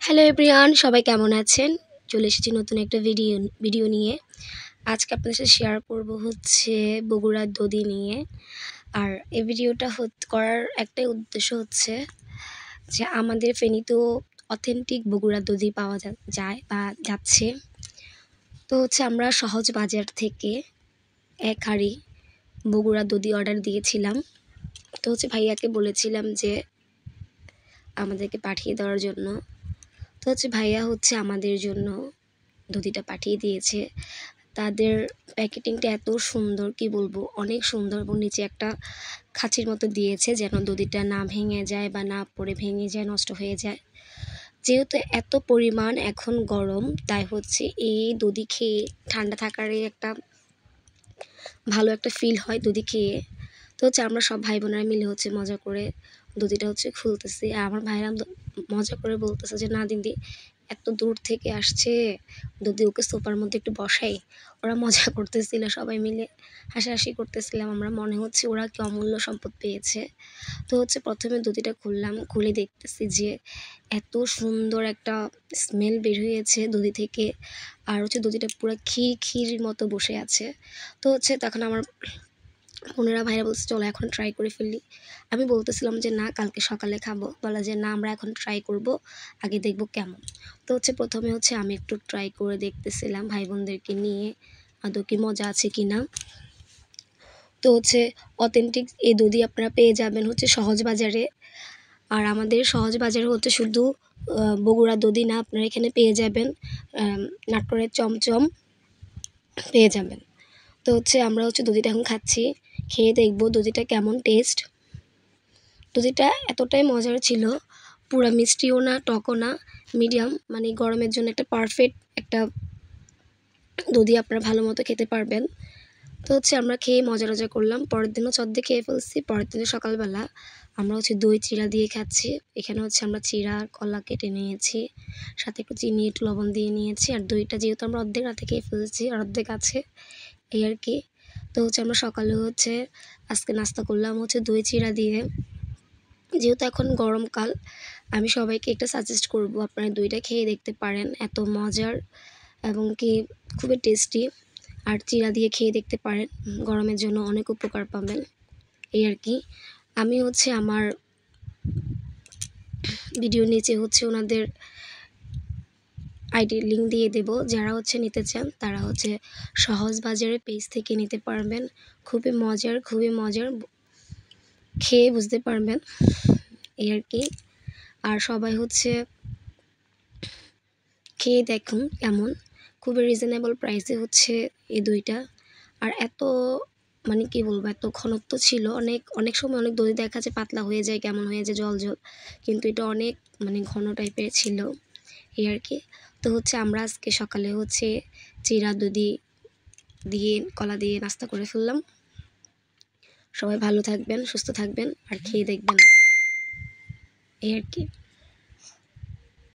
Hello everyone, সবাই কেমন আছেন? চলে এসেছি নতুন একটা ভিডিও নিয়ে। আজকে আপনাদের সাথে শেয়ার করব হচ্ছে বগুড়ার দধি নিয়ে। আর এই ভিডিওটা করার একটাই উদ্দেশ্য হচ্ছে যে আমাদের ফেনীতেও অথেন্টিক বগুড়ার দধি পাওয়া যায় বা যাচ্ছে। তো হচ্ছে আমরা সহজ বাজার থেকে এক হাঁড়ি বগুড়ার দধি অর্ডার দিয়েছিলাম। তো হচ্ছে ভাইয়াকে বলেছিলাম যে আমাদেরকে পাঠিয়ে দেওয়ার জন্য। তো হচ্ছে ভাইয়া হচ্ছে আমাদের জন্য দধিটা পাঠিয়ে দিয়েছে। তাদের প্যাকেটিংটা এত সুন্দর, কি বলবো, অনেক সুন্দর, এবং নিচে একটা খাঁচির মতো দিয়েছে যেন দধিটা না ভেঙে যায় বা না পড়ে ভেঙে যায়, নষ্ট হয়ে যায়। যেহেতু এত পরিমাণ এখন গরম, তাই হচ্ছে এই দধি খেয়ে ঠান্ডা থাকারই একটা ভালো একটা ফিল হয় দধি খেয়ে। তো হচ্ছে আমরা সব ভাই বোনেরা মিলে হচ্ছে মজা করে দধিটা হচ্ছে খুলতেছি। আর আমার ভাইরা মজা করে বলতেছে যে না দিদি, এত দূর থেকে আসছে, দধি ওকে সোফার মধ্যে একটু বসাই। ওরা মজা করতেছিল, সবাই মিলে হাসাহাসি করতেছিলাম আমরা, মনে হচ্ছে ওরা কি অমূল্য সম্পদ পেয়েছে। তো হচ্ছে প্রথমে দধিটা খুললাম, খুলে দেখতেছি যে এত সুন্দর একটা স্মেল বের হয়েছে দধি থেকে। আর হচ্ছে দধিটা পুরো ক্ষীর মতো বসে আছে। তো হচ্ছে তখন আমার বোনেরা ভাইরা বলছে চলো এখন ট্রাই করে ফেলি। আমি বলতেছিলাম যে না, কালকে সকালে খাবো। বলা যে না, আমরা এখন ট্রাই করব, আগে দেখব কেমন। তো হচ্ছে প্রথমে হচ্ছে আমি একটু ট্রাই করে দেখতেছিলাম ভাই বোনদেরকে নিয়ে আদৌ কি মজা আছে কি না। তো হচ্ছে অথেন্টিক এই দধি আপনারা পেয়ে যাবেন হচ্ছে সহজ বাজারে। আর আমাদের সহজ বাজারে হচ্ছে শুধু বগুড়া দধি না, আপনারা এখানে পেয়ে যাবেন নাটোরের চমচম পেয়ে যাবেন। তো হচ্ছে আমরা হচ্ছে দধিটা এখন খাচ্ছি, খেয়ে দেখবো দধিটা কেমন টেস্ট। দধিটা এতটাই মজার ছিল, পুরা মিষ্টিও না টকও না, মিডিয়াম, মানে গরমের জন্য একটা পারফেক্ট একটা দধি আপনারা ভালো মতো খেতে পারবেন। তো হচ্ছে আমরা খেয়ে মজা করলাম। পরের দিনও চদ্দে খেয়ে ফেলছি। পরের দিনে সকালবেলা আমরা হচ্ছে দই চিড়া দিয়ে খাচ্ছি। এখানে হচ্ছে আমরা চিড়া কলা কেটে নিয়েছি, সাথে একটু চিনি একটু লবণ দিয়ে নিয়েছি। আর দইটা যেহেতু আমরা অর্ধেক রাতে খেয়ে ফেলেছি আর অর্ধেক আছে, এই আর কি। তো হচ্ছে আমরা সকালে হচ্ছে আজকে নাস্তা করলাম হচ্ছে দই চিড়া দিয়ে। যেহেতু এখন গরমকাল, আমি সবাইকে একটা সাজেস্ট করব আপনারা দইটা খেয়ে দেখতে পারেন, এত মজার এবং কি খুবই টেস্টি। আর চিড়া দিয়ে খেয়ে দেখতে পারেন, গরমের জন্য অনেক উপকার পাবেন, এই আর কি। আমি হচ্ছে আমার ভিডিওর নিচে হচ্ছে ওনাদের আইডির লিঙ্ক দিয়ে দেব, যারা হচ্ছে নিতে চান তারা হচ্ছে সহজ বাজারের পেজ থেকে নিতে পারবেন। খুবই মজার, খেয়ে বুঝতে পারবেন, এই আর কি। আর সবাই হচ্ছে খেয়ে দেখুন কেমন, খুবই রিজনেবল প্রাইসে হচ্ছে এই দইটা। আর এত, মানে কি বলবো, এত ঘনত্ব ছিল, অনেক সময় অনেক দই দেখা যায় পাতলা হয়ে যায়, কেমন হয়ে যায় জল, কিন্তু এটা অনেক মানে ঘন টাইপের ছিল, এই আর কি। তো হচ্ছে আমরা আজকে সকালে হচ্ছে চিড়া দধি দিয়ে কলা দিয়ে নাস্তা করে ফেললাম। সবাই ভালো থাকবেন, সুস্থ থাকবেন, আর খেয়ে দেখবেন, এই আর কি।